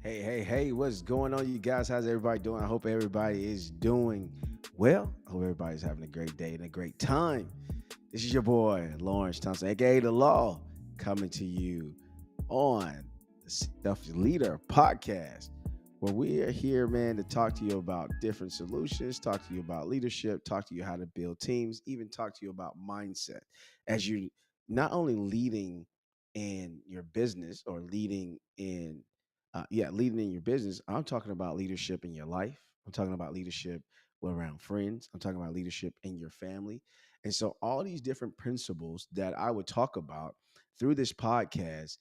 Hey, what's going on, you guys? How's everybody doing? I hope everybody is doing well. I hope everybody's having a great day and a great time. This is your boy, Lawrence Thompson, aka The Law, coming to you on the Self Leader podcast, where we are here, man, to talk to you about different solutions, talk to you about leadership, talk to you how to build teams, even talk to you about mindset as you not only leading in your business or leading in your business. I'm talking about leadership in your life. I'm talking about leadership around friends. I'm talking about leadership in your family. And so, all these different principles that I would talk about through this podcast,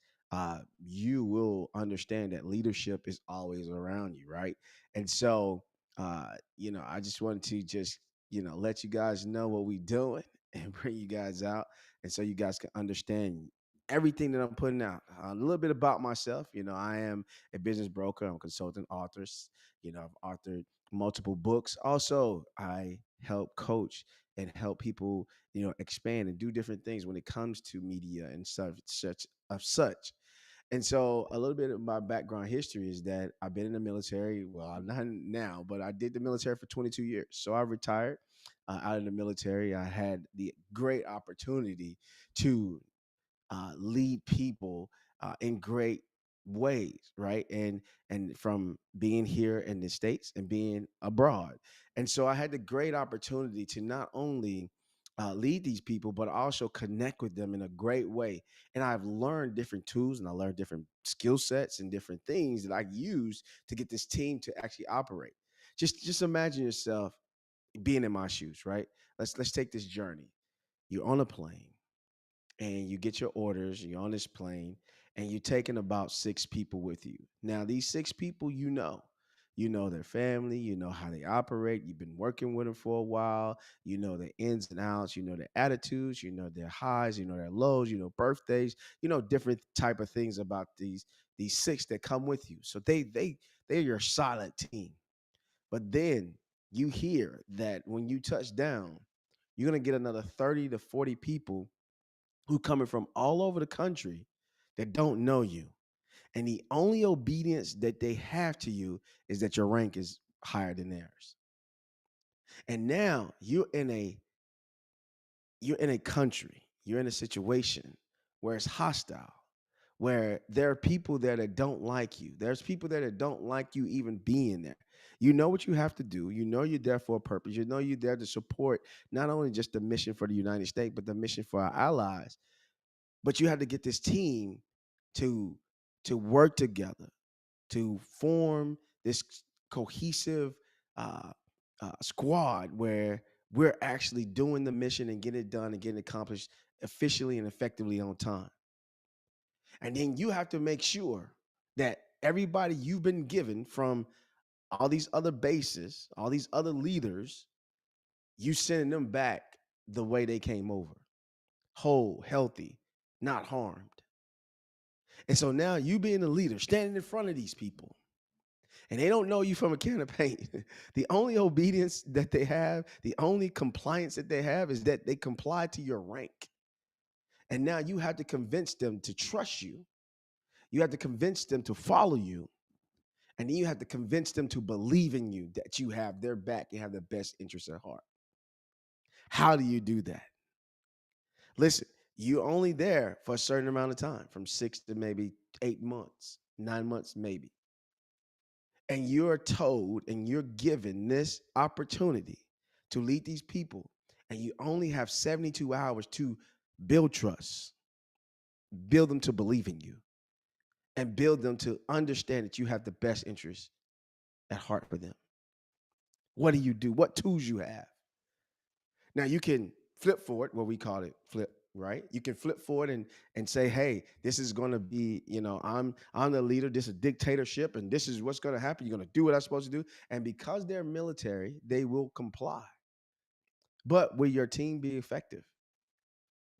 you will understand that leadership is always around you, right? And so, I just wanted to just, let you guys know what we doing and bring you guys out. And so you guys can understand everything that I'm putting out. A little bit about myself. I am a business broker. I'm a consultant author. I've authored multiple books. Also, I help coach and help people, expand and do different things when it comes to media and such. And so, a little bit of my background history is that I've been in the military. Well, I'm not now, but I did the military for 22 years. So I retired out of the military. I had the great opportunity to lead people in great ways, right? And from being here in the states and being abroad, and so I had the great opportunity to not only lead these people, but also connect with them in a great way. And I've learned different tools, and I learned different skill sets and different things that I use to get this team to actually operate. Just imagine yourself being in my shoes, right? Let's take this journey. You're on a plane and you get your orders, you're on this plane, and you're taking about six people with you. Now, these six people, you know their family, you know how they operate, you've been working with them for a while, you know their ins and outs, you know their attitudes, you know their highs, you know their lows, you know birthdays, you know different type of things about these six that come with you. So they're your solid team. But then you hear that when you touch down, you're gonna get another 30 to 40 people who coming from all over the country that don't know you. And the only obedience that they have to you is that your rank is higher than theirs. And now you're in a country, you're in a situation where it's hostile, where there are people there that don't like you. There's people there that don't like you even being there. You know what you have to do. You know you're there for a purpose. You know you're there to support not only just the mission for the United States, but the mission for our allies. But you have to get this team to to work together to form this cohesive uh, squad where we're actually doing the mission and getting it done and getting it accomplished efficiently and effectively on time. And then you have to make sure that everybody you've been given from all these other bases, all these other leaders, you sending them back the way they came over, whole, healthy, not harmed. And so now you being the leader, standing in front of these people, and they don't know you from a can of paint. The only obedience that they have, the only compliance that they have is that they comply to your rank. And now you have to convince them to trust you. You have to convince them to follow you. And then you have to convince them to believe in you, that you have their back and have the best interest at heart. How do you do that? Listen, you're only there for a certain amount of time, from 6 to maybe 8 months, 9 months, maybe. And you're told and you're given this opportunity to lead these people, and you only have 72 hours to build trust, build them to believe in you, and build them to understand that you have the best interest at heart for them. What do you do? What tools you have? Now you can flip forward, what we call it flip, right? You can flip forward and say, hey, this is gonna be, I'm the leader, this is dictatorship, and this is what's gonna happen. You're gonna do what I'm supposed to do. And because they're military, they will comply. But will your team be effective?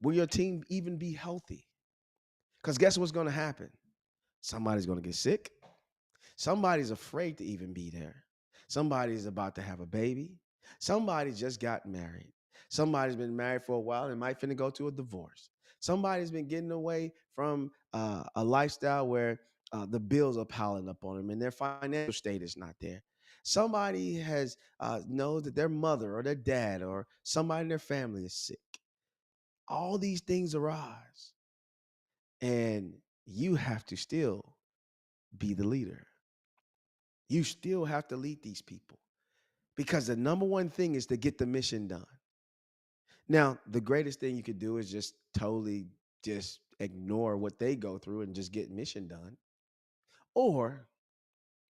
Will your team even be healthy? Because guess what's gonna happen? Somebody's gonna get sick. Somebody's afraid to even be there. Somebody's about to have a baby. Somebody just got married. Somebody's been married for a while and might finna go to a divorce. Somebody's been getting away from a lifestyle where The bills are piling up on them, and their financial state is not there. Somebody has knows that their mother or their dad or somebody in their family is sick. All these things arise, and you have to still be the leader. You still have to lead these people because the number one thing is to get the mission done. Now, the greatest thing you could do is just totally just ignore what they go through and just get mission done. Or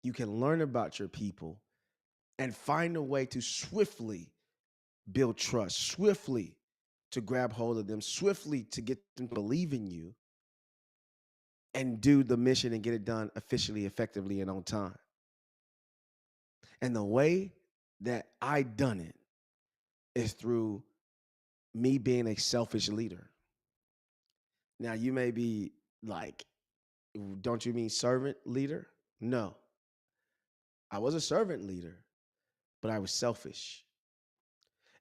you can learn about your people and find a way to swiftly build trust, swiftly to grab hold of them, swiftly to get them to believe in you and do the mission and get it done efficiently, effectively, and on time. And the way that I done it is through me being a selfish leader. Now, you may be like, don't you mean servant leader? No, I was a servant leader, but I was selfish.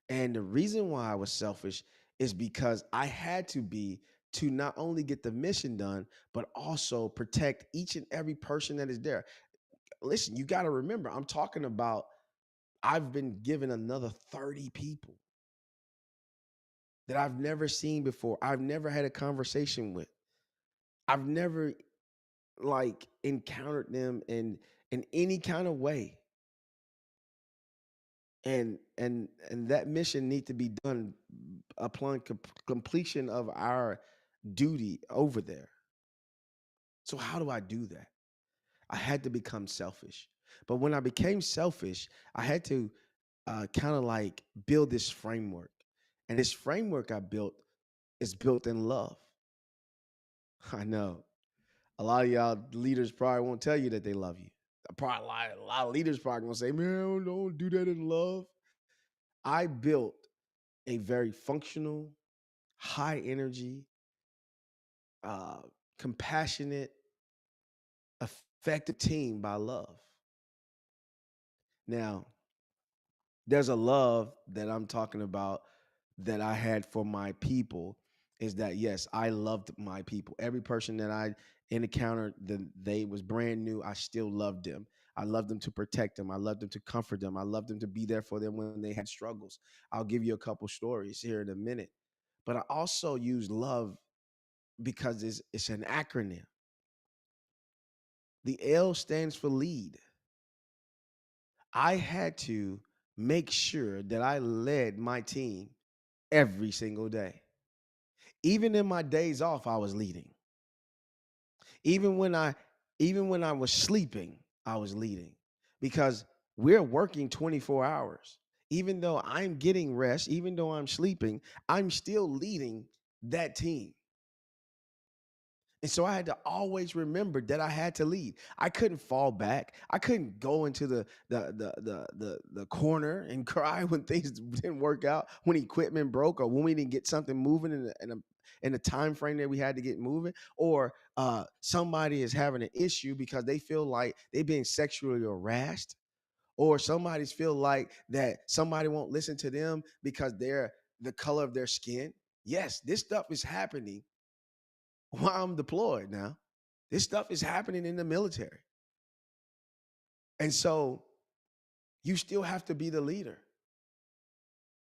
And the reason why I was selfish is because I had to be to not only get the mission done, but also protect each and every person that is there. Listen, you got to remember, I'm talking about I've been given another 30 people that I've never seen before. I've never had a conversation with. I've never like encountered them in any kind of way. And that mission need to be done upon completion of our duty over there. So how do I do that? I had to become selfish. But when I became selfish, I had to kind of like build this framework. And this framework I built is built in love. I know. A lot of y'all leaders probably won't tell you that they love you. Probably a lot of leaders probably gonna say, "Man, don't do that in love." I built a very functional, high energy, uh, compassionate, effective team by love. Now, there's a love that I'm talking about that I had for my people is that yes, I loved my people. Every person that I encountered, they was brand new. I still loved them. I loved them to protect them. I loved them to comfort them. I loved them to be there for them when they had struggles. I'll give you a couple stories here in a minute. But I also use love because it's an acronym. The L stands for lead. I had to make sure that I led my team every single day. Even in my days off, I was leading. Even when I even when I was sleeping, I was leading because we're working 24 hours. Even though I'm getting rest, even though I'm sleeping, I'm still leading that team. And so I had to always remember that I had to lead. I couldn't fall back. I couldn't go into the corner and cry when things didn't work out, when equipment broke, or when we didn't get something moving in a time frame that we had to get moving, or somebody is having an issue because they feel like they're being sexually harassed, or somebody's feel like that somebody won't listen to them because they're the color of their skin. Yes, this stuff is happening while I'm deployed now. This stuff is happening in the military. And so you still have to be the leader.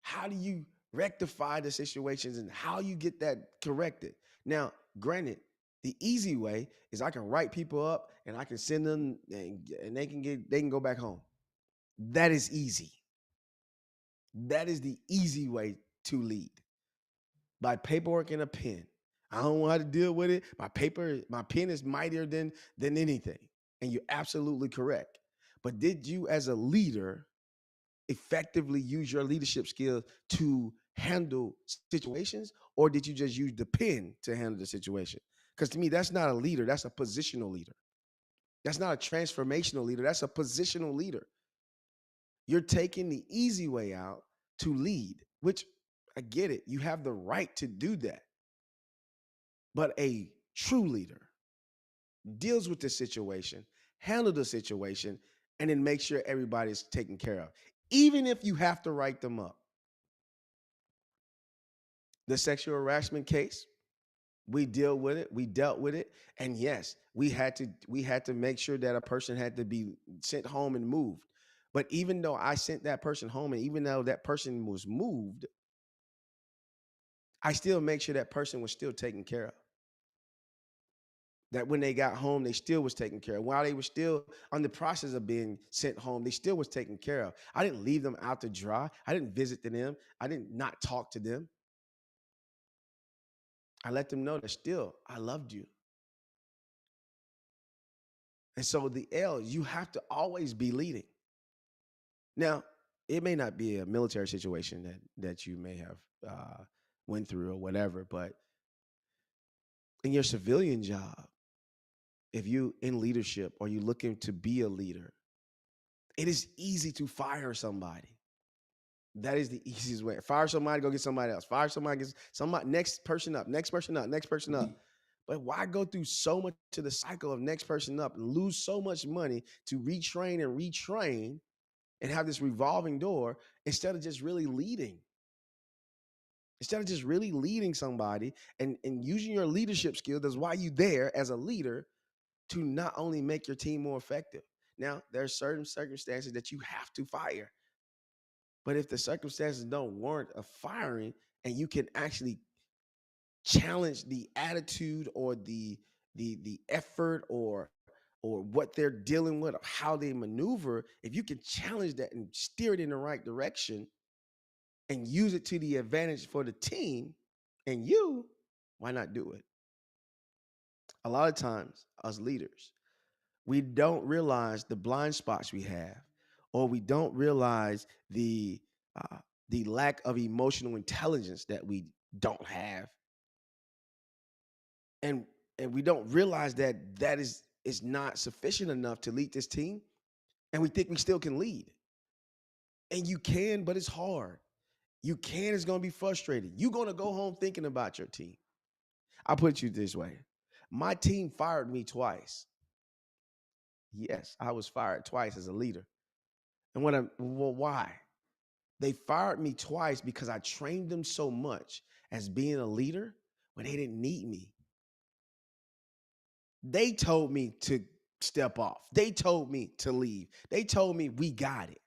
How do you rectify the situations and how you get that corrected? Now, granted, the easy way is I can write people up and I can send them and they can go back home. That is easy. That is the easy way to lead by paperwork and a pen. I don't know how to deal with it. My pen is mightier than anything. And you're absolutely correct. But did you as a leader effectively use your leadership skills to handle situations, or did you just use the pen to handle the situation? Because to me, that's not a leader, that's a positional leader. That's not a transformational leader, that's a positional leader. You're taking the easy way out to lead, which I get it. You have the right to do that. But a true leader deals with the situation, handle the situation, and then make sure everybody's taken care of, even if you have to write them up. The sexual harassment case, We deal with it. We dealt with it. And yes, we had to make sure that a person had to be sent home and moved. But even though I sent that person home and even though that person was moved, I still make sure that person was still taken care of. That when they got home, they still was taken care of. While they were still on the process of being sent home, they still was taken care of. I didn't leave them out to dry. I didn't visit them. I didn't not talk to them. I let them know that still I loved you. And so the L, you have to always be leading. Now, it may not be a military situation that you may have went through or whatever, but in your civilian job, if you in leadership or you looking to be a leader, it is easy to fire somebody. That is the easiest way. Fire somebody, go get somebody else. Fire somebody, get somebody, next person up, next person up, next person up. But why go through so much to the cycle of next person up and lose so much money to retrain and retrain and have this revolving door instead of just really leading? Instead of just really leading somebody and using your leadership skills, that's why you there as a leader to not only make your team more effective. Now, there are certain circumstances that you have to fire. But if the circumstances don't warrant a firing and you can actually challenge the attitude or the effort or what they're dealing with or how they maneuver, if you can challenge that and steer it in the right direction and use it to the advantage for the team and you, why not do it? A lot of times, us leaders, we don't realize the blind spots we have, or we don't realize uh, the lack of emotional intelligence that we don't have, and we don't realize that is not sufficient enough to lead this team, and we think we still can lead, and you can, but it's hard. You can, it's going to be frustrating. You're going to go home thinking about your team. I'll put it you this way: my team fired me twice. Yes, I was fired twice as a leader. And why? They fired me twice because I trained them so much as being a leader when they didn't need me. They told me to step off. They told me to leave. They told me we got it.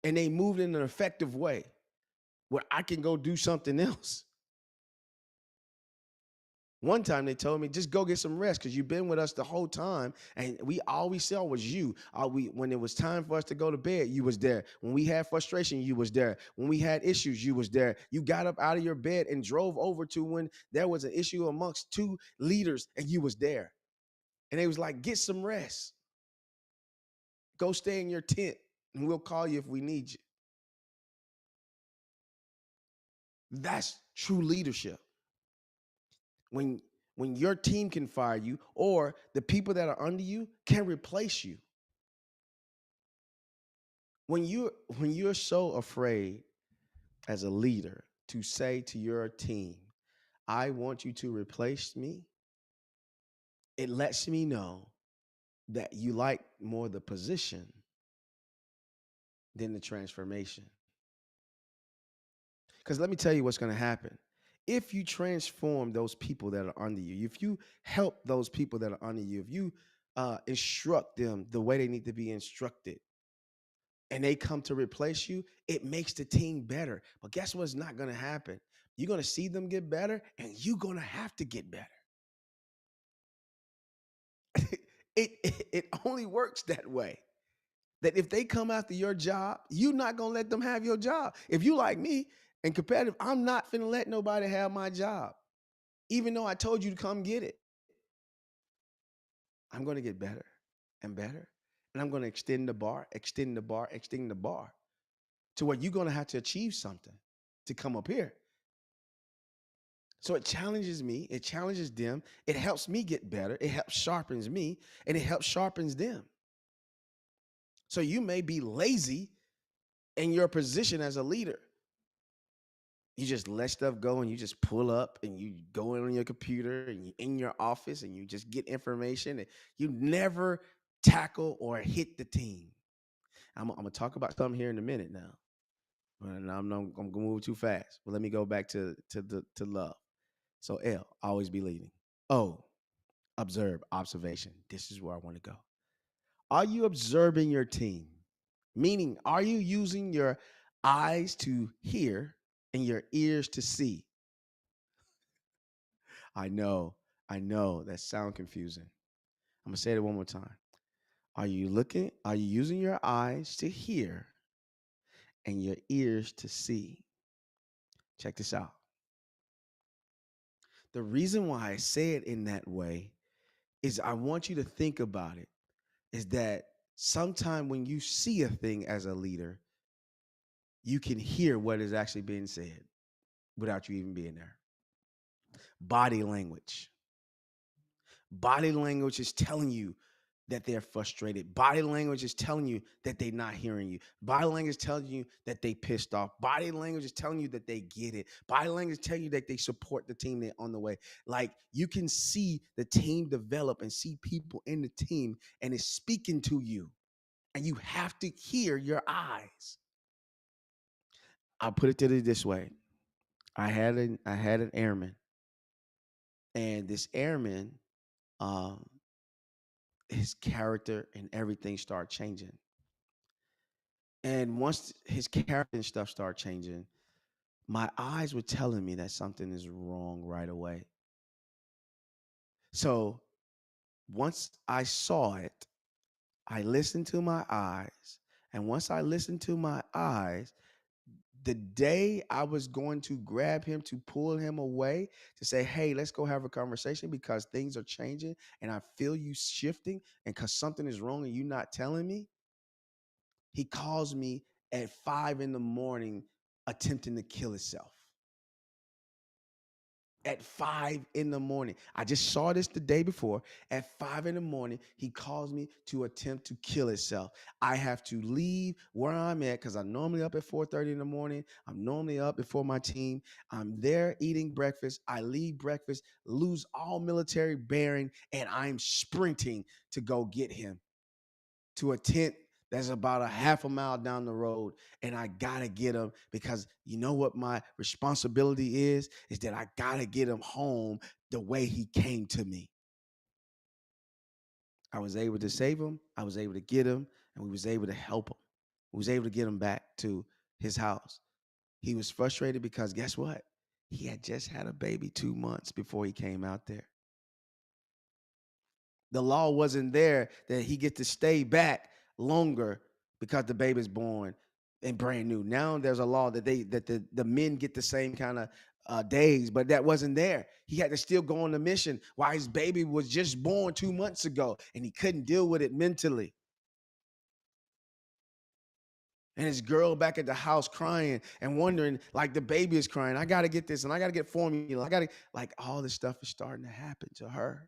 And they moved in an effective way where I can go do something else. One time they told me, just go get some rest because you've been with us the whole time. And all we saw was you. When it was time for us to go to bed, you was there. When we had frustration, you was there. When we had issues, you was there. You got up out of your bed and drove over to when there was an issue amongst two leaders and you was there. And they was like, get some rest. Go stay in your tent and we'll call you if we need you. That's true leadership. When when your team can fire you or the people that are under you can replace you. When you're so afraid as a leader to say to your team, I want you to replace me, it lets me know that you like more the position than the transformation. Because let me tell you what's going to happen. If you transform those people that are under you, if you help those people that are under you, if you instruct them the way they need to be instructed, and they come to replace you, it makes the team better. But guess what's not going to happen? You're going to see them get better, and you're going to have to get better. It only works that way. That if they come after your job, you're not going to let them have your job. If you like me and competitive, I'm not finna let nobody have my job. Even though I told you to come get it, I'm going to get better and better. And I'm going to extend the bar, extend the bar, extend the bar to where you're going to have to achieve something to come up here. So it challenges me, it challenges them, it helps me get better, it helps sharpens me, and it helps sharpens them. So you may be lazy in your position as a leader. You just let stuff go and you just pull up and you go in on your computer and you in your office and you just get information and you never tackle or hit the team. I'm gonna talk about something here in a minute now. And I'm gonna move too fast. But let me go back to love. So L, always be leading. O, observe, observation. This is where I want to go. Are you observing your team? Meaning, are you using your eyes to hear and your ears to see? I know, I know that sound confusing. I'm gonna say it one more time. Are you using your eyes to hear and your ears to see? Check this out. The reason why I say it in that way is I want you to think about it. Is that sometime when you see a thing as a leader, you can hear what is actually being said without you even being there. Body language. Body language is telling you that they're frustrated. Body language is telling you that they're not hearing you. Body language is telling you that they pissed off. Body language is telling you that they get it. Body language is telling you that they support the team they're on the way. Like you can see the team develop and see people in the team and it's speaking to you. And you have to hear your eyes. I'll put it to you this way. I had an airman, and this airman, um, his character and everything started changing. And once his character and stuff started changing, my eyes were telling me that something is wrong right away. So once I saw it, I listened to my eyes. And once I listened to my eyes, the day I was going to grab him to pull him away to say, hey, let's go have a conversation because things are changing and I feel you shifting and because something is wrong and you not telling me, he calls me at 5 in the morning attempting to kill himself. At 5 in the morning. I just saw this the day before. At 5 in the morning, he calls me to attempt to kill himself. I have to leave where I'm at because I'm normally up at 4:30 in the morning. I'm normally up before my team. I'm there eating breakfast. I leave breakfast, lose all military bearing, and I'm sprinting to go get him to a tent that's about a half a mile down the road, and I gotta get him because you know what my responsibility is that I gotta get him home the way he came to me. I was able to save him, I was able to get him, and we was able to help him. We was able to get him back to his house. He was frustrated because guess what? He had just had a baby 2 months before he came out there. The law wasn't there that he get to stay back longer because the baby's born and brand new. Now there's a law that the men get the same kind of days, but that wasn't there. He had to still go on the mission while his baby was just born 2 months ago, and he couldn't deal with it mentally. And his girl back at the house crying and wondering, like the baby is crying. I gotta get this, and I gotta get formula. I gotta like all this stuff is starting to happen to her.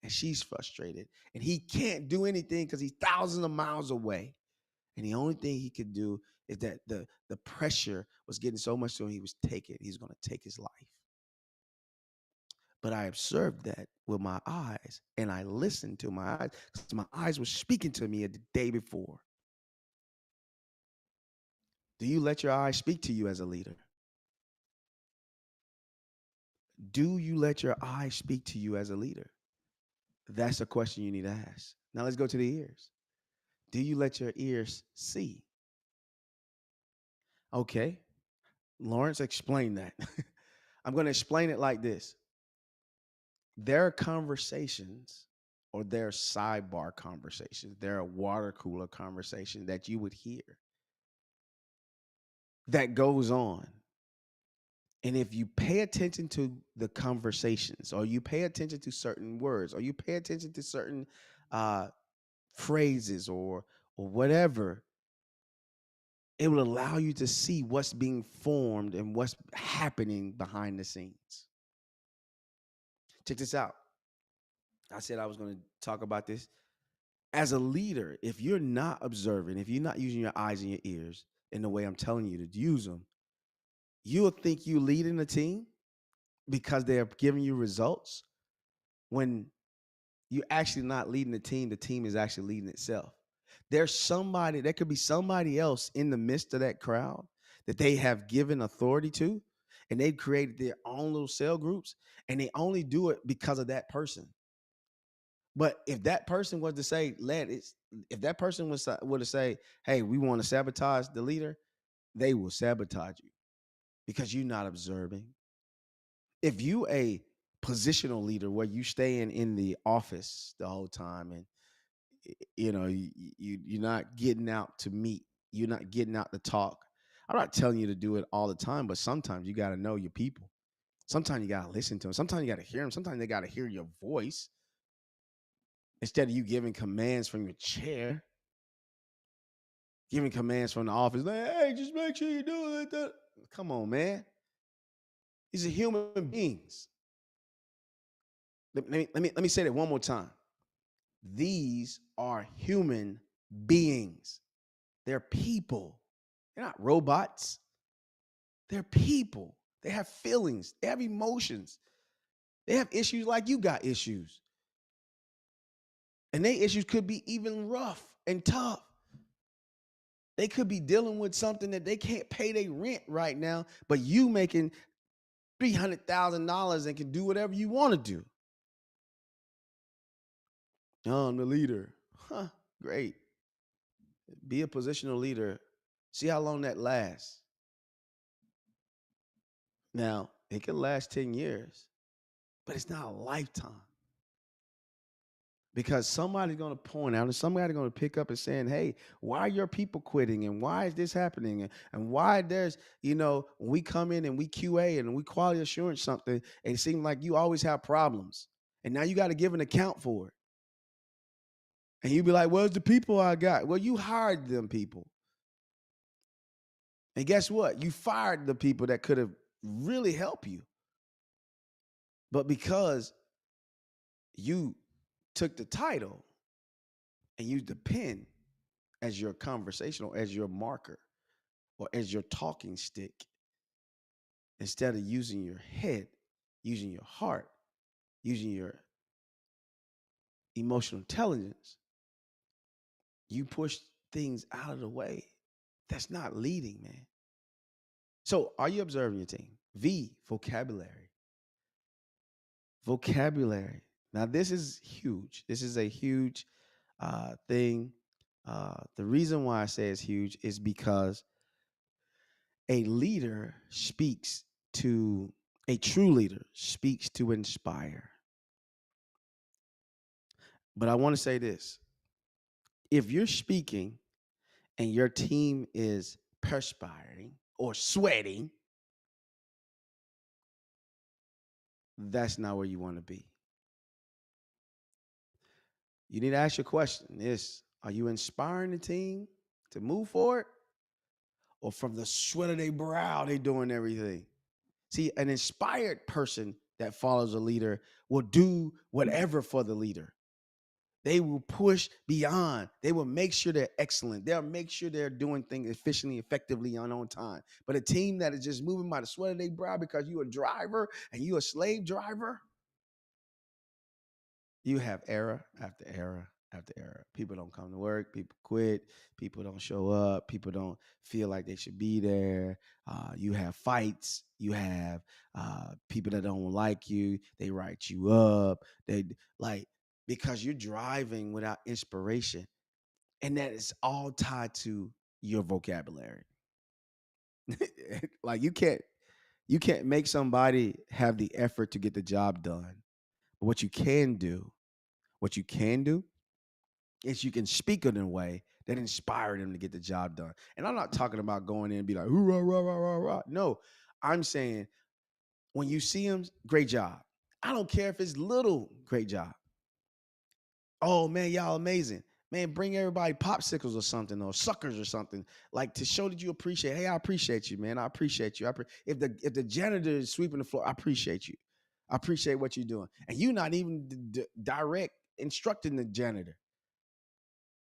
And she's frustrated and he can't do anything because he's thousands of miles away, and the only thing he could do is that the pressure was getting so much so he's going to take his life. But I observed that with my eyes and I listened to my eyes because my eyes were speaking to me the day before. Do you let your eyes speak to you as a leader? Do you let your eyes speak to you as a leader? That's a question you need to ask. Now let's go to the ears. Do you let your ears see? Okay, Lawrence, explain that. I'm going to explain it like this. There are conversations or there are sidebar conversations. There are water cooler conversations that you would hear that goes on. And if you pay attention to the conversations or you pay attention to certain words or you pay attention to certain uh, phrases or whatever, it will allow you to see what's being formed and what's happening behind the scenes. Check this out. I said I was going to talk about this. As a leader, if you're not observing, if you're not using your eyes and your ears in the way I'm telling you to use them, you'll think you're leading a team because they're giving you results when you're actually not leading the team is actually leading itself. There could be somebody else in the midst of that crowd that they have given authority to, and they've created their own little cell groups, and they only do it because of that person. But if that person was to say, let it, if that person was would to say, hey, we want to sabotage the leader, they will sabotage you because you're not observing. If you a positional leader where you stay in the office the whole time, and you're not getting out to meet, you're not getting out to talk. I'm not telling you to do it all the time, but sometimes you got to know your people. Sometimes you got to listen to them. Sometimes you got to hear them. Sometimes they got to hear your voice instead of you giving commands from your chair, giving commands from the office. Like, hey, just make sure you do it. Come on, man. These are human beings. Let me say that one more time. These are human beings. They're people. They're not robots. They're people. They have feelings. They have emotions. They have issues like you got issues. And their issues could be even rough and tough. They could be dealing with something that they can't pay their rent right now, but you making $300,000 and can do whatever you want to do. Oh, I'm the leader. Huh, great. Be a positional leader. See how long that lasts. Now, it can last 10 years, but it's not a lifetime. Because somebody's going to point out and somebody's going to pick up and saying, hey, why are your people quitting? And why is this happening? And why there's, when we come in and we QA and we quality assurance something, and it seems like you always have problems. And now you got to give an account for it. And you be like, where's the people I got? Well, you hired them people. And guess what? You fired the people that could have really helped you. But because you took the title and used the pen as your conversational, as your marker, or as your talking stick, instead of using your head, using your heart, using your emotional intelligence, you push things out of the way. That's not leading, man. So are you observing your team? V, vocabulary. Vocabulary. Now, this is huge. This is a huge thing. The reason why I say it's huge is because a leader speaks to, a true leader speaks to inspire. But I want to say this. If you're speaking and your team is perspiring or sweating, that's not where you want to be. You need to ask your question is, are you inspiring the team to move forward? Or from the sweat of their brow, they doing everything? See, an inspired person that follows a leader will do whatever for the leader. They will push beyond. They will make sure they're excellent. They'll make sure they're doing things efficiently, effectively, on time. But a team that is just moving by the sweat of their brow because you're a driver and you're a slave driver, you have error after error after error. People don't come to work. People quit. People don't show up. People don't feel like they should be there. You have fights. You have people that don't like you. They write you up. They like because you're driving without inspiration, and that is all tied to your vocabulary. Like you can't make somebody have the effort to get the job done. But what you can do is you can speak in a way that inspire them to get the job done. And I'm not talking about going in and be like, hoorah, rah, rah, rah, rah. No, I'm saying when you see them, great job. I don't care if it's little, great job. Oh man, y'all amazing. Man, bring everybody popsicles or something or suckers or something, like to show that you appreciate. Hey, I appreciate you, man. I appreciate you. If the janitor is sweeping the floor, I appreciate you. I appreciate what you're doing. And you're not even direct instructing the janitor.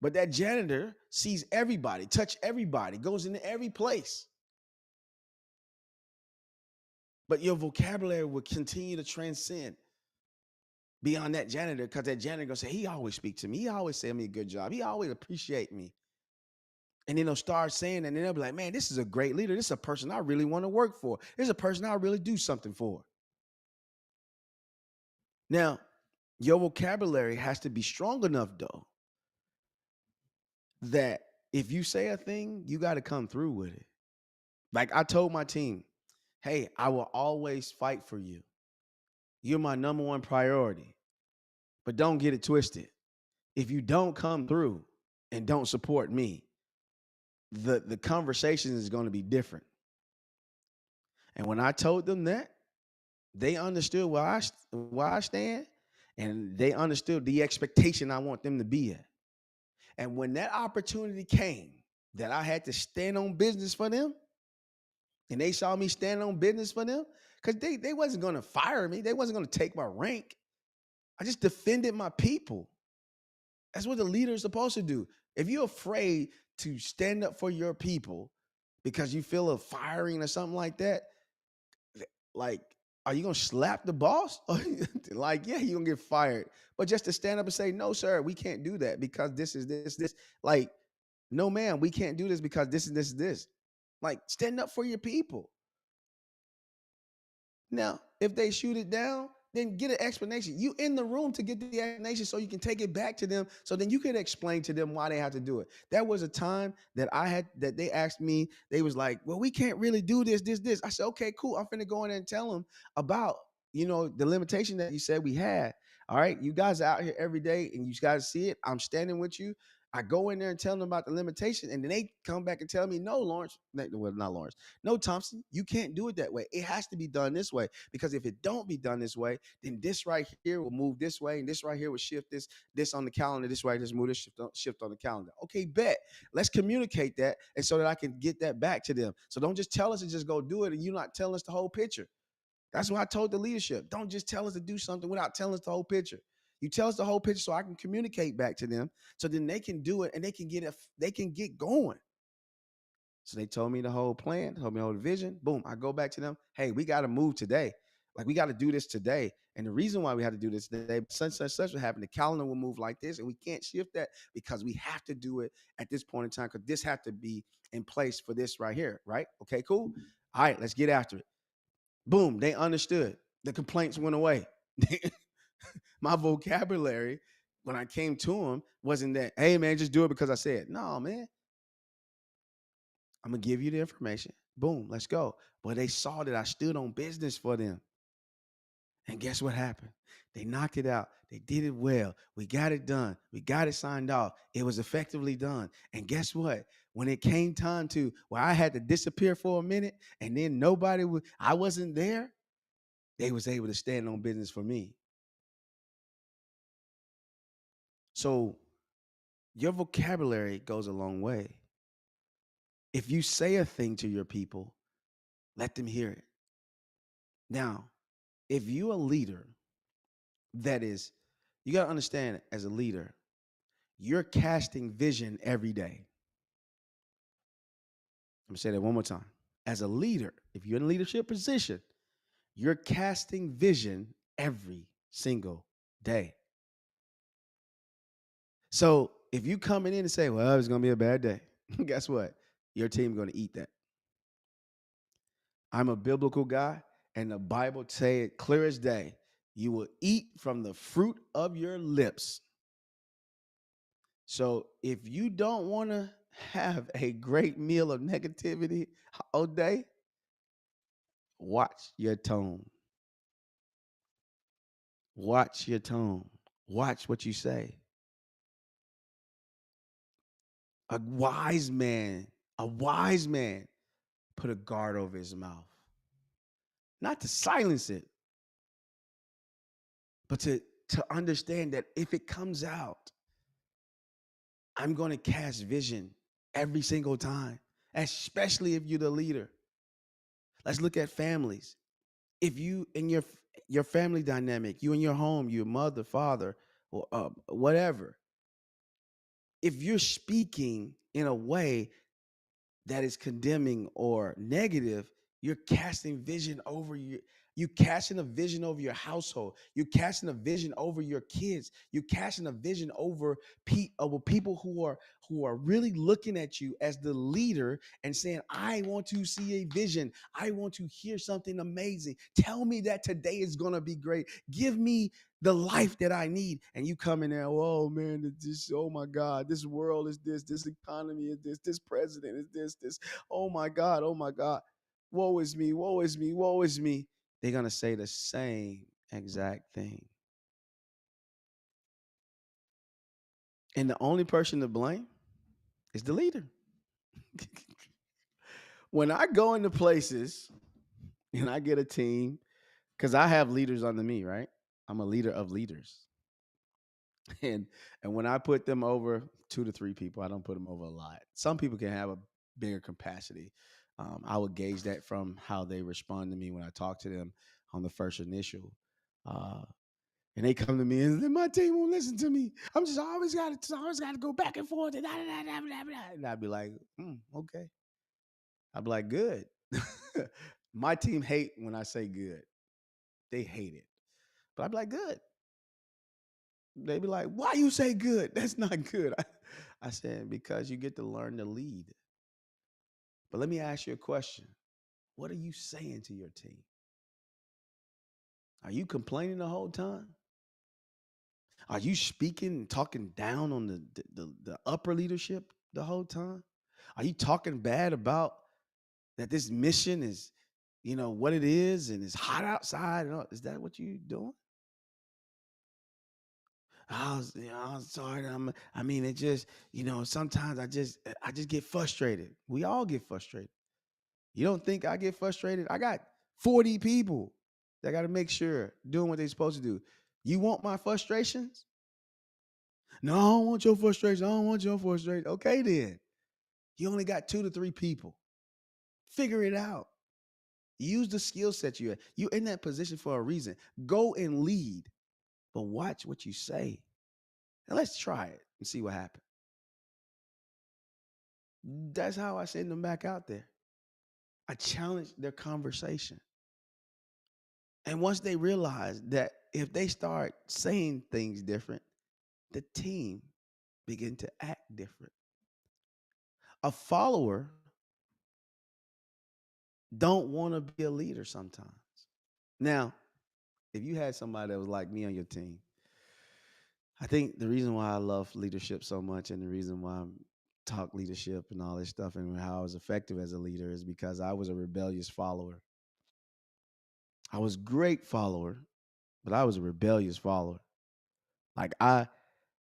But that janitor sees everybody, touch everybody, goes into every place. But your vocabulary will continue to transcend beyond that janitor, because that janitor gonna say, he always speak to me. He always say me a good job. He always appreciate me. And then they'll start saying, and then they'll be like, man, this is a great leader. This is a person I really want to work for. This is a person I really do something for. Now, your vocabulary has to be strong enough, though, that if you say a thing, you got to come through with it. Like I told my team, hey, I will always fight for you. You're my number one priority. But don't get it twisted. If you don't come through and don't support me, the conversation is going to be different. And when I told them that, they understood where I stand, and they understood the expectation I want them to be at. And when that opportunity came that I had to stand on business for them, and they saw me stand on business for them, because they wasn't going to fire me. They wasn't going to take my rank. I just defended my people. That's what the leader is supposed to do. If you're afraid to stand up for your people because you feel a firing or something like that, like, are you gonna slap the boss? Like, yeah, you're gonna get fired. But just to stand up and say, no, sir, we can't do that because this is this. Like, no, ma'am, we can't do this because this is this. Like, stand up for your people. Now, if they shoot it down, then get an explanation. You in the room to get the explanation so you can take it back to them. So then you can explain to them why they have to do it. There was a time that they asked me, they was like, well, we can't really do this. I said, okay, cool. I'm finna go in there and tell them about, the limitation that you said we had. All right. You guys are out here every day and you guys see it. I'm standing with you. I go in there and tell them about the limitation, and then they come back and tell me, no, Lawrence, well, not Lawrence, no, Thompson, you can't do it that way. It has to be done this way, because if it don't be done this way, then this right here will move this way, and this right here will shift this on the calendar, this right, just move this shift on the calendar. Okay, bet. Let's communicate that, and so that I can get that back to them. So don't just tell us to just go do it, and you're not telling us the whole picture. That's why I told the leadership, don't just tell us to do something without telling us the whole picture. You tell us the whole picture so I can communicate back to them, so then they can do it and they can get going. So they told me the whole plan, told me the whole vision. Boom, I go back to them. Hey, we got to move today. Like, we got to do this today. And the reason why we had to do this today, such will happen. The calendar will move like this, and we can't shift that because we have to do it at this point in time, because this has to be in place for this right here, right? Okay, cool. All right, let's get after it. Boom, they understood. The complaints went away. My vocabulary when I came to them wasn't that, hey man, just do it because I said. No, man, I'm gonna give you the information. Boom, let's go. But they saw that I stood on business for them. And guess what happened? They knocked it out. They did it well. We got it done. We got it signed off. It was effectively done. And guess what? When it came time to where I had to disappear for a minute, and then I wasn't there, they was able to stand on business for me. So your vocabulary goes a long way. If you say a thing to your people, let them hear it. Now, if you're a leader that is, you got to understand, as a leader, you're casting vision every day. I'm going to say that one more time. As a leader, if you're in a leadership position, you're casting vision every single day. So if you coming in and say, well, it's going to be a bad day, guess what? Your team's going to eat that. I'm a biblical guy, and the Bible say it clear as day. You will eat from the fruit of your lips. So if you don't want to have a great meal of negativity all day, watch your tone. Watch your tone. Watch what you say. A wise man, a wise man put a guard over his mouth. Not to silence it, but to understand that if it comes out, I'm going to cast vision every single time, especially if you're the leader. Let's look at families. If you in your family dynamic, you in your home, your mother, father, or whatever, if you're speaking in a way that is condemning or negative, you're casting vision over you. You casting a vision over your household. You're casting a vision over your kids. You're casting a vision over people who are really looking at you as the leader and saying, "I want to see a vision. I want to hear something amazing. Tell me that today is gonna be great. Give me the life that I need." And you come in there, "Oh man, this, oh my God, this world is this economy is this president is this. Oh my God, oh my God, woe is me, woe is me, woe is me." They're going to say the same exact thing. And the only person to blame is the leader. When I go into places and I get a team, because I have leaders under me, right? I'm a leader of leaders. And and when I put them over 2 to 3 people, I don't put them over a lot. Some people can have a bigger capacity. I would gauge that from how they respond to me when I talk to them on the first initial. Uh, and they come to me and my team won't listen to me. I'm just always got to go back and forth. And, and I'd be like, okay. I'd be like, good. My team hate when I say good. They hate it. But I'd be like, good. They'd be like, why you say good? That's not good. I said, because you get to learn to lead. But let me ask you a question. What are you saying to your team? Are you complaining the whole time? Are you speaking and talking down on the upper leadership the whole time? Are you talking bad about that this mission is, what it is and it's hot outside? And all? Is that what you doing? I'm sorry. I mean, it just, sometimes I just get frustrated. We all get frustrated. You don't think I get frustrated? I got 40 people that got to make sure doing what they're supposed to do. You want my frustrations? No, I don't want your frustration. I don't want your frustration. Okay, then. You only got 2 to 3 people. Figure it out. Use the skill set you have. You're in that position for a reason. Go and lead, but watch what you say. And let's try it and see what happens. That's how I send them back out there. I challenge their conversation. And once they realize that if they start saying things different, the team begin to act different. A follower don't want to be a leader sometimes. Now, if you had somebody that was like me on your team, I think the reason why I love leadership so much and the reason why I talk leadership and all this stuff and how I was effective as a leader is because I was a rebellious follower. I was a great follower, but I was a rebellious follower. Like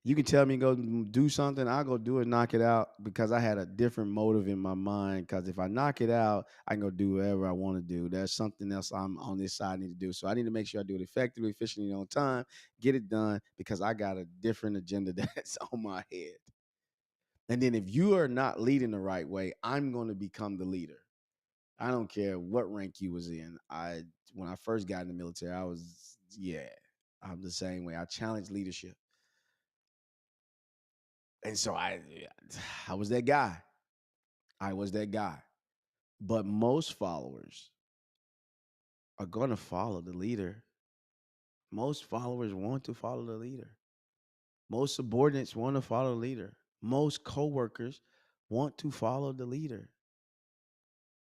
you can tell me go do something, I'll go do it, knock it out because I had a different motive in my mind. Because if I knock it out, I can go do whatever I want to do. There's something else I'm on this side I need to do. So I need to make sure I do it effectively, efficiently, on time, get it done because I got a different agenda that's on my head. And then if you are not leading the right way, I'm going to become the leader. I don't care what rank you was in. When I first got in the military, I'm the same way. I challenge leadership. And so I was that guy. I was that guy. But most followers are going to follow the leader. Most followers want to follow the leader. Most subordinates want to follow the leader. Most coworkers want to follow the leader.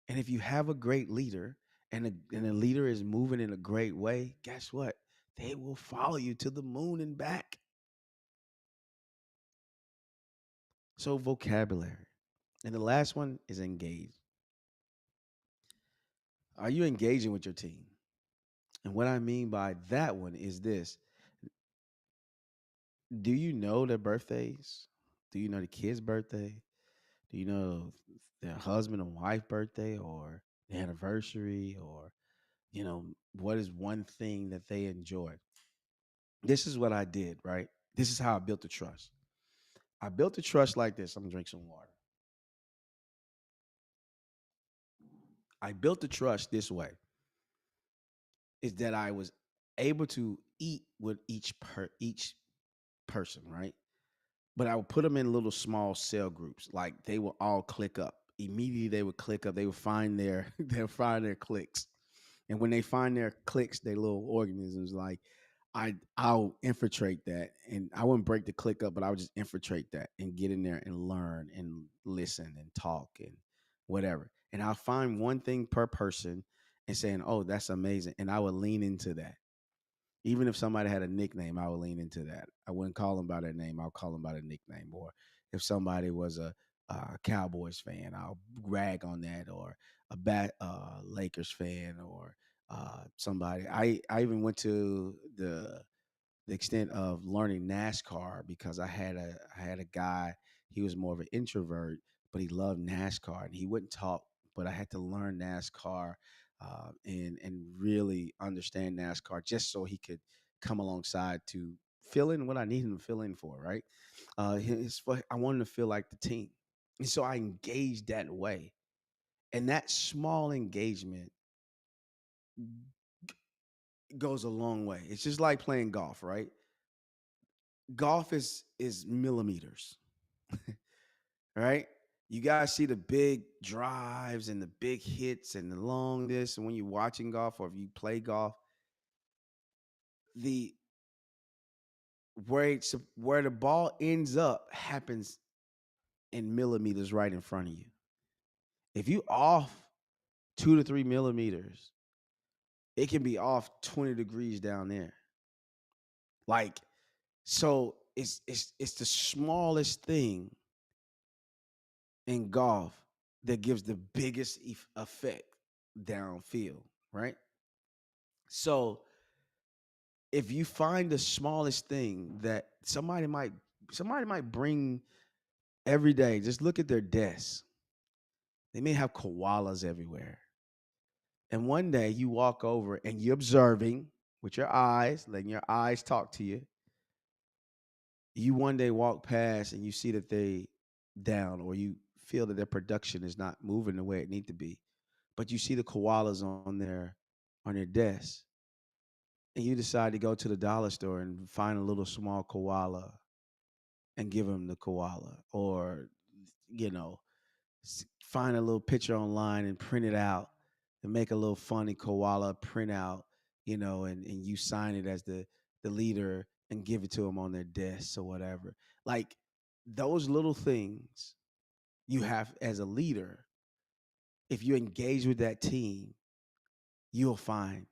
And if you have a great leader and the leader is moving in a great way, guess what? They will follow you to the moon and back. So vocabulary. And the last one is engage. Are you engaging with your team? And what I mean by that one is this. Do you know their birthdays? Do you know the kid's birthday? Do you know their husband and wife birthday or the anniversary or, what is one thing that they enjoy? This is what I did, right? This is how I built the trust. I built the trust like this. I'm gonna drink some water. I built the trust this way is that I was able to eat with each person, right? But I would put them in little small cell groups. Like they will all click up. Immediately they would click up. They would find their they'll find their clicks. And when they find their cliques, their little organisms, like I'll infiltrate that, and I wouldn't break the clique up, but I would just infiltrate that and get in there and learn and listen and talk and whatever. And I'll find one thing per person and saying, "Oh, that's amazing," and I would lean into that. Even if somebody had a nickname, I would lean into that. I wouldn't call them by their name. I'll call them by their nickname. Or if somebody was a Cowboys fan, I'll rag on that. Or a Lakers fan, or somebody. I even went to the extent of learning NASCAR because I had a guy. He was more of an introvert, but he loved NASCAR and he wouldn't talk. But I had to learn NASCAR and really understand NASCAR just so he could come alongside to fill in what I need him to fill in for. Right? I wanted to feel like the team, and so I engaged that way. And that small engagement goes a long way. It's just like playing golf, right? Golf is millimeters, right? You guys see the big drives and the big hits and the long this, and when you're watching golf or if you play golf, the where the ball ends up happens in millimeters right in front of you. If you off 2 to 3 millimeters, it can be off 20 degrees down there. Like, so it's the smallest thing in golf that gives the biggest effect downfield, right? So if you find the smallest thing that somebody might bring every day, just look at their desk. They may have koalas everywhere. And one day you walk over and you're observing with your eyes, letting your eyes talk to you. You one day walk past and you see that they down, or you feel that their production is not moving the way it need to be. But you see the koalas on their desk, and you decide to go to the dollar store and find a little small koala and give them the koala, or you know find a little picture online and print it out and make a little funny koala printout, and you sign it as the leader and give it to them on their desk or whatever. Like those little things you have as a leader, if you engage with that team, you'll find.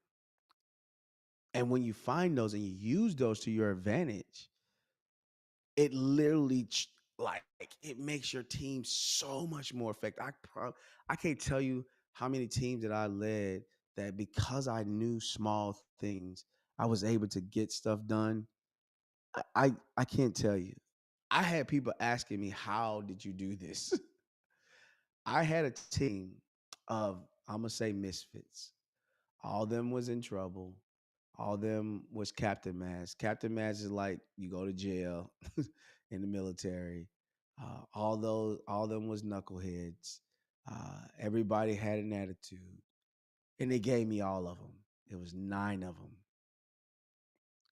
And when you find those and you use those to your advantage, it literally like it makes your team so much more effective. I can't tell you how many teams that I led that because I knew small things, I was able to get stuff done. I can't tell you. I had people asking me, "How did you do this?" I had a team of, I'm gonna say, misfits. All them was in trouble. All them was Captain Mass. Captain Mass is like you go to jail in the military. All them was knuckleheads. Everybody had an attitude, and they gave me all of them. It was 9 of them,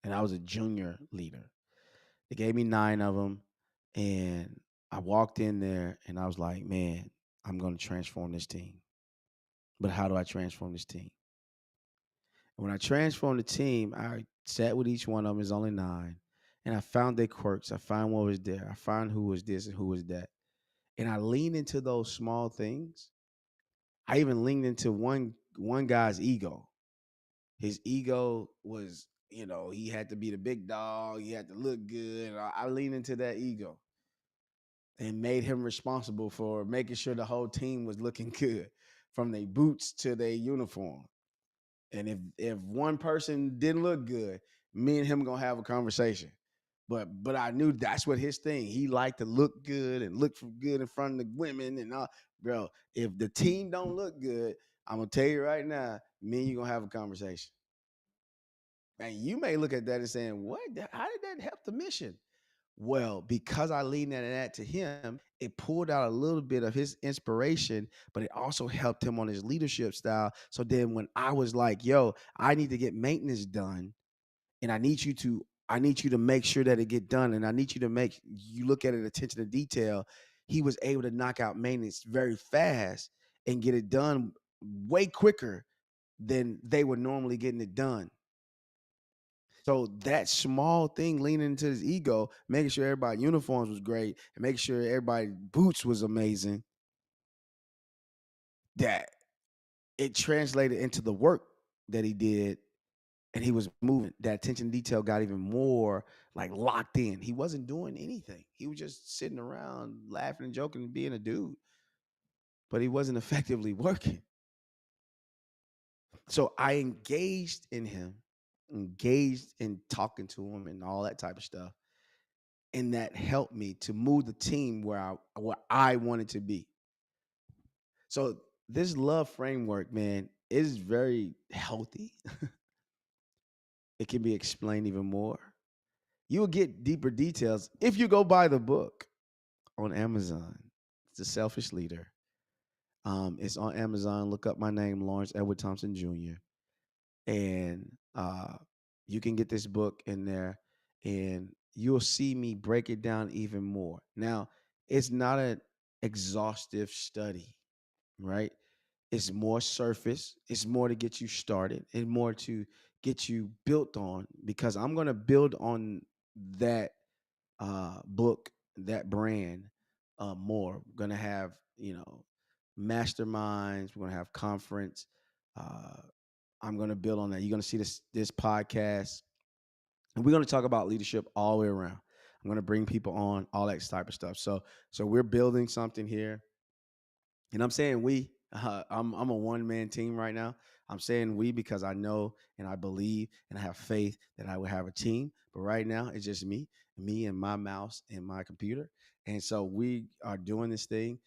and I was a junior leader. They gave me 9 of them, and I walked in there, and I was like, "Man, I'm going to transform this team." But how do I transform this team? And when I transformed the team, I sat with each one of them. It's only 9, and I found their quirks. I found what was there. I found who was this and who was that, and I leaned into those small things. I even leaned into one guy's ego. His ego was, he had to be the big dog. He had to look good. And I leaned into that ego and made him responsible for making sure the whole team was looking good, from their boots to their uniform. And if one person didn't look good, me and him gonna have a conversation. But I knew that's what his thing. He liked to look good and look good in front of the women and all. Bro, if the team don't look good, I'm gonna tell you right now, me and you gonna have a conversation. And you may look at that and saying, "What? How did that help the mission?" Well, because I leaned into that to him, it pulled out a little bit of his inspiration, but it also helped him on his leadership style. So then when I was like, "Yo, I need to get maintenance done, and I need you to make sure that it get done, and I need you to make you look at it attention to detail." He was able to knock out maintenance very fast and get it done way quicker than they were normally getting it done. So that small thing, leaning into his ego, making sure everybody uniforms was great, and making sure everybody boots was amazing, that it translated into the work that he did, and he was moving. That attention to detail got even more like locked in. He wasn't doing anything. He was just sitting around laughing and joking and being a dude, but he wasn't effectively working. So I engaged in him, engaged in talking to him and all that type of stuff. And that helped me to move the team where I wanted to be. So this love framework, man, is very healthy. It can be explained even more. You will get deeper details if you go buy the book on Amazon. It's The Selfish Leader. It's on Amazon. Look up my name, Lawrence Edward Thompson Jr. And you can get this book in there, and you'll see me break it down even more. Now, it's not an exhaustive study, right? It's more surface. It's more to get you started and more to get you built on, because I'm going to build on that book, that brand more. We're going to have, masterminds. We're going to have conference. Uh, I'm going to build on that. You're going to see this podcast, and we're going to talk about leadership all the way around. I'm going to bring people on, all that type of stuff. So we're building something here, and I'm saying we. I'm a one man team right now. I'm saying we because I know and I believe and I have faith that I will have a team. But right now it's just me and my mouse and my computer. And so we are doing this thing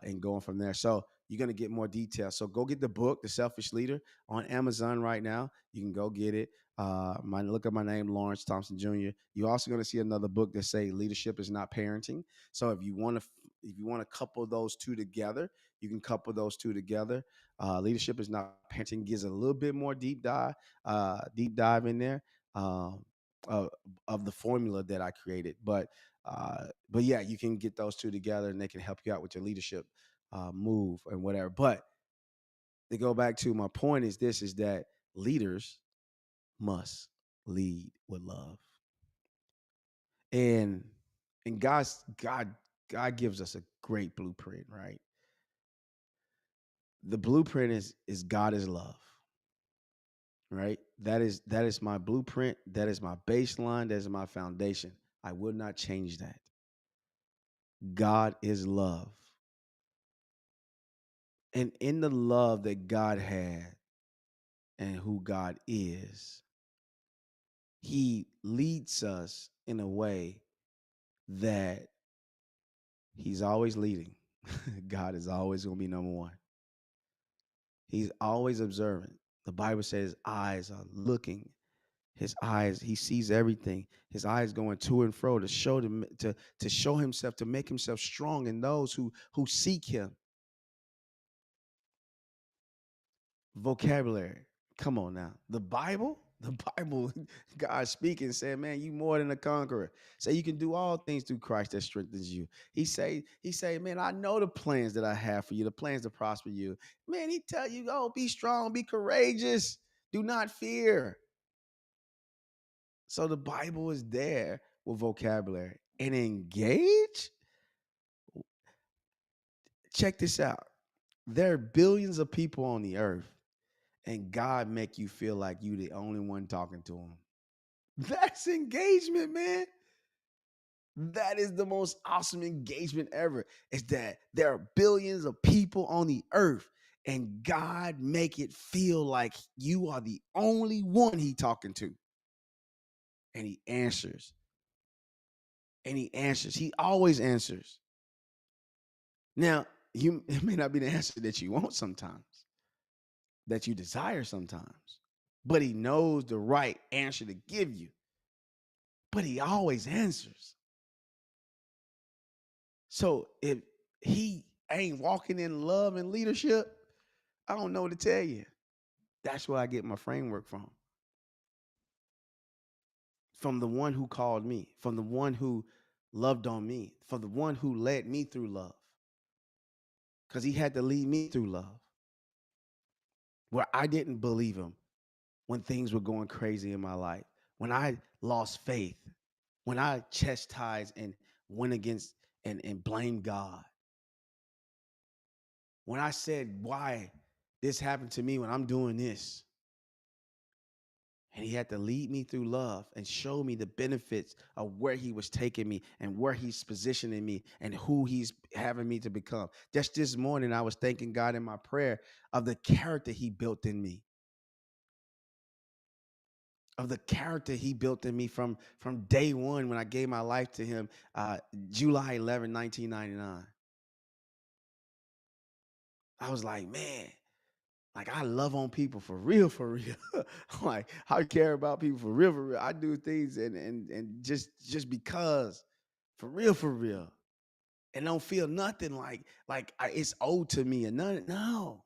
and going from there. So you're gonna get more details. So go get the book, The Selfish Leader, on Amazon right now. You can go get it. Look at my name, Lawrence Thompson Jr. You're also gonna see another book that say Leadership is Not Parenting. So if you want to couple those two together, you can couple those two together. Leadership is Not Parenting gives a little bit more deep dive in there um, of, of the formula that I created. But yeah, you can get those two together, and they can help you out with your leadership move and whatever. But to go back to my point is that leaders must lead with love, and and God gives us a great blueprint, right? The blueprint is God is love, right? That is my blueprint. That is my baseline. That is my foundation. I will not change that. God is love. And in the love that God had and who God is, he leads us in a way that he's always leading. God is always going to be number one. He's always observant. The Bible says eyes are looking. His eyes, he sees everything. His eyes going to and fro to show them to show himself, to make himself strong in those who seek him. Vocabulary. Come on now. The Bible, God speaking, saying, man, you more than a conqueror. Say you can do all things through Christ that strengthens you. He say, man, I know the plans that I have for you, the plans to prosper you. Man, he tell you, oh, be strong, be courageous, do not fear. So the Bible is there with vocabulary. And engage? Check this out. There are billions of people on the earth, and God make you feel like you the only one talking to them. That's engagement, man. That is the most awesome engagement ever. Is that there are billions of people on the earth, and God make it feel like you are the only one he talking to. And he answers. And he answers. He always answers. Now, it may not be the answer that you want sometimes, that you desire sometimes, but he knows the right answer to give you. But he always answers. So if he ain't walking in love and leadership, I don't know what to tell you. That's where I get my framework from. From the one who called me, from the one who loved on me, from the one who led me through love. Because he had to lead me through love. where I didn't believe him when things were going crazy in my life, when I lost faith, when I chastised and went against and blamed God, when I said, why this happened to me when I'm doing this. And he had to lead me through love and show me the benefits of where he was taking me and where he's positioning me and who he's having me to become. Just this morning, I was thanking God in my prayer of the character he built in me, of the character he built in me from day one when I gave my life to him, July 11, 1999. I was like, man, like I love on people for real, for real. Like I care about people for real, for real. I do things and just because, for real, and don't feel nothing it's owed to me and none. No,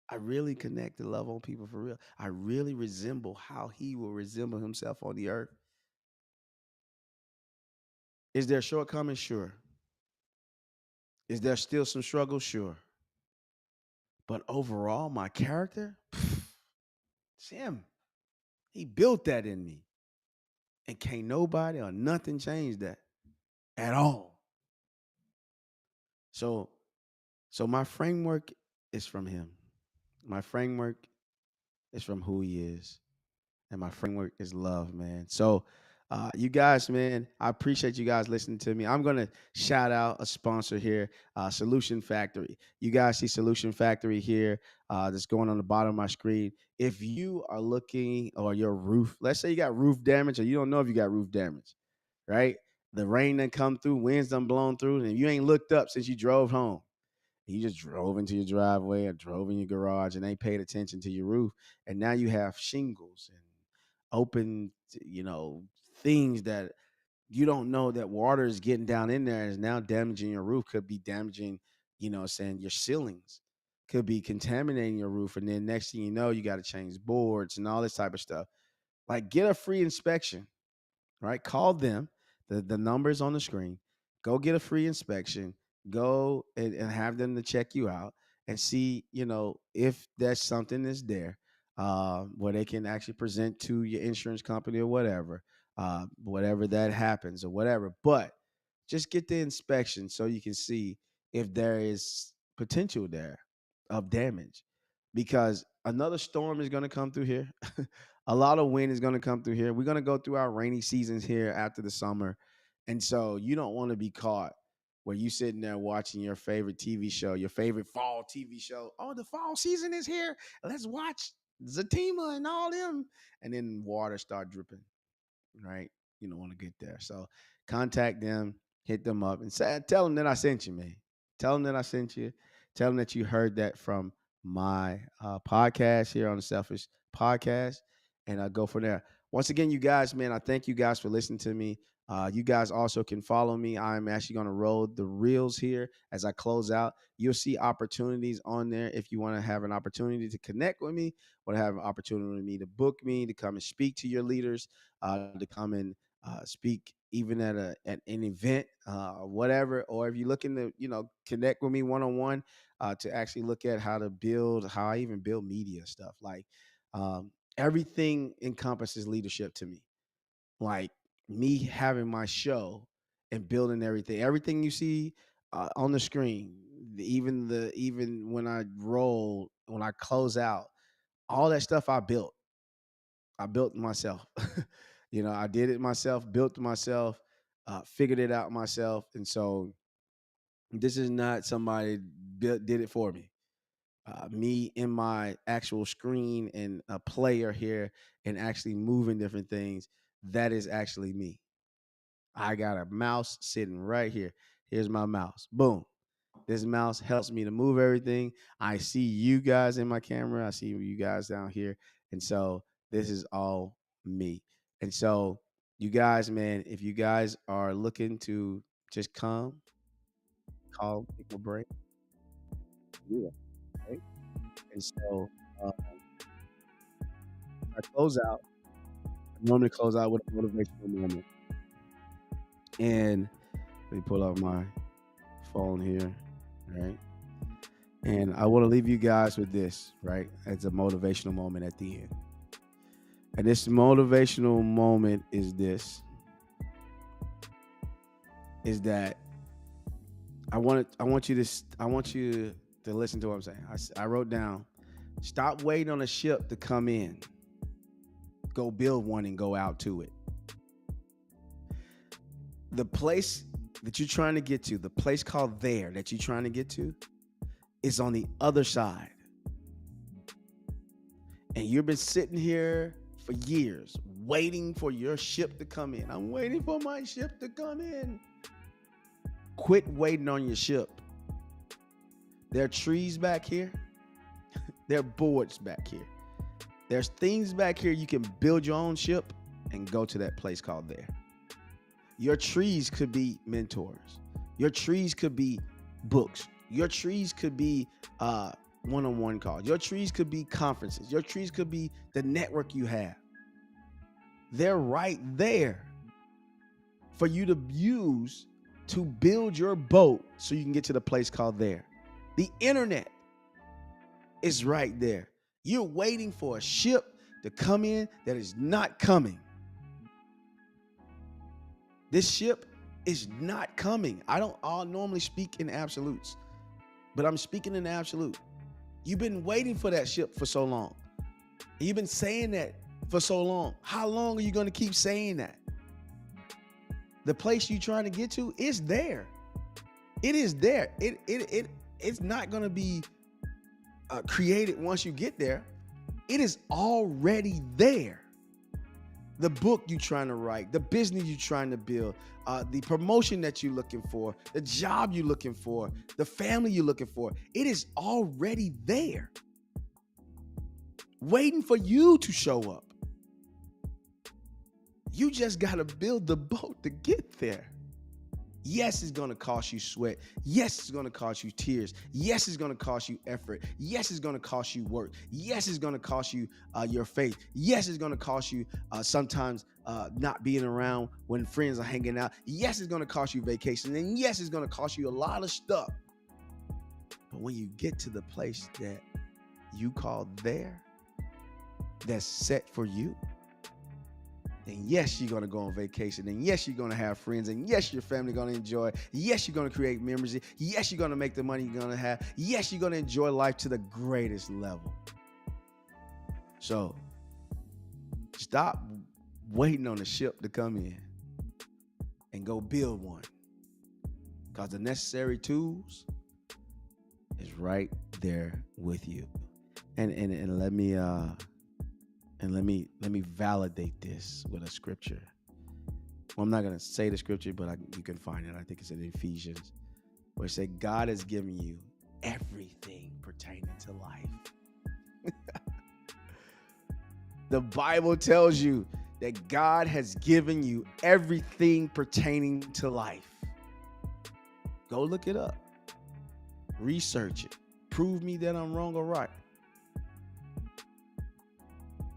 I really connect and love on people for real. I really resemble how he will resemble himself on the earth. Is there shortcomings? Sure. Is there still some struggles? Sure. But overall, my character, it's him. He built that in me. And can't nobody or nothing change that at all. So my framework is from him. My framework is from who he is. And my framework is love, man. So you guys, man, I appreciate you guys listening to me. I'm gonna shout out a sponsor here, Solution Factory. You guys see Solution Factory here, that's going on the bottom of my screen. If you are looking, or your roof, let's say you got roof damage, or you don't know if you got roof damage, right? The rain done come through, winds done blown through, and you ain't looked up since you drove home. You just drove into your driveway or drove in your garage and ain't paid attention to your roof. And now you have shingles and open, things that you don't know that water is getting down in there and is now damaging your roof, could be damaging, saying your ceilings, could be contaminating your roof. And then next thing you know, you got to change boards and all this type of stuff. Like get a free inspection, right? Call them. The numbers on the screen. Go get a free inspection. Go and have them to check you out and see, if there's something that's there, where they can actually present to your insurance company or whatever that happens or whatever. But just get the inspection so you can see if there is potential there of damage, because another storm is going to come through here. A lot of wind is going to come through here. We're going to go through our rainy seasons here after the summer. And so you don't want to be caught where you sitting there watching your favorite TV show, your favorite fall TV show. Oh, the fall season is here. Let's watch Zatima and all them. And then water start dripping, right? You don't want to get there. So contact them, hit them up, and tell them that I sent you, man. Tell them that I sent you. Tell them that you heard that from my podcast here on the Selfish Podcast, and go from there. Once again, you guys, man, I thank you guys for listening to me. You guys also can follow me. I'm actually going to roll the reels here as I close out. You'll see opportunities on there if you want to have an opportunity to connect with me, want to have an opportunity with me to book me, to come and speak to your leaders, to come and speak even at an event, whatever. Or if you're looking to connect with me one on one, to actually look at how I even build media stuff. Like everything encompasses leadership to me. Like me having my show and building everything you see on the screen, even when I close out, all that stuff I built myself. I did it myself, built myself, figured it out myself. And so this is not somebody did it for me. Me in my actual screen and a player here and actually moving different things, that is actually me. I got a mouse sitting right here. Here's my mouse. Boom. This mouse helps me to move everything. I see you guys in my camera. I see you guys down here. And so this is all me. And so you guys, man, if you guys are looking to just come, call, pick my brain, do that, right? And so I close out. I normally close out with a motivational moment. And let me pull out my phone here. All right. And I want to leave you guys with this, right? As a motivational moment at the end. And this motivational moment is this, is that I want you to listen to what I'm saying. I wrote down, stop waiting on a ship to come in. Go build one and go out to it. The place that you're trying to get to, the place called there that you're trying to get to, is on the other side. And you've been sitting here for years waiting for your ship to come in. I'm waiting for my ship to come in. Quit waiting on your ship. There are trees back here. There are boards back here. There's things back here you can build your own ship and go to that place called there. Your trees could be mentors. Your trees could be books. Your trees could be one-on-one calls. Your trees could be conferences. Your trees could be the network you have. They're right there for you to use to build your boat so you can get to the place called there. The internet is right there. You're waiting for a ship to come in that is not coming. This ship is not coming. I'll normally speak in absolutes, but I'm speaking in absolute. You've been waiting for that ship for so long. You've been saying that for so long. How long are you going to keep saying that? The place you're trying to get to is there. It is there. It's not going to be created once you get there. It is already there. The book you're trying to write, the business you're trying to build, the promotion that you're looking for, the job you're looking for, the family you're looking for, it is already there, waiting for you to show up. You just got to build the boat to get there. Yes, it's going to cost you sweat. Yes, it's going to cost you tears. Yes, it's going to cost you effort. Yes, it's going to cost you work. Yes, it's going to cost you your faith. Yes, it's going to cost you sometimes not being around when friends are hanging out. Yes, it's going to cost you vacation. And yes, it's going to cost you a lot of stuff. But when you get to the place that you call there, that's set for you, and yes, you're going to go on vacation. And yes, you're going to have friends. And yes, your family going to enjoy. Yes, you're going to create memories. Yes, you're going to make the money you're going to have. Yes, you're going to enjoy life to the greatest level. So stop waiting on the ship to come in and go build one. Because the necessary tools is right there with you. And let me validate this with a scripture. Well, I'm not going to say the scripture, but you can find it. I think it's in Ephesians, where it says, God has given you everything pertaining to life. The Bible tells you that God has given you everything pertaining to life. Go look it up. Research it. Prove me that I'm wrong or right.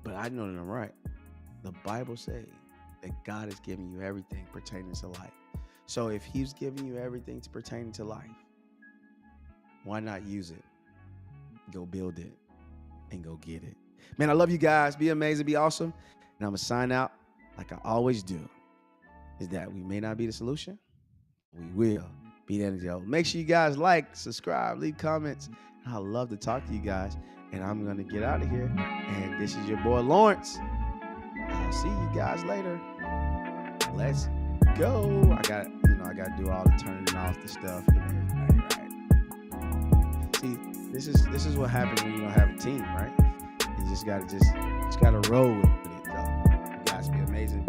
But I know that I'm right. The Bible says that God is giving you everything pertaining to life. So if he's giving you everything pertaining to life, why not use it? Go build it and go get it. Man, I love you guys. Be amazing. Be awesome. And I'm going to sign out like I always do, is that we may not be the solution. We will be the antidote. Make sure you guys like, subscribe, leave comments. I love to talk to you guys. And I'm going to get out of here. And this is your boy, Lawrence. I'll see you guys later. Let's go. I got to do all the turning off the stuff and everything, right? See, this is what happens when you don't have a team, right? You just got to roll with it, though. You guys be amazing.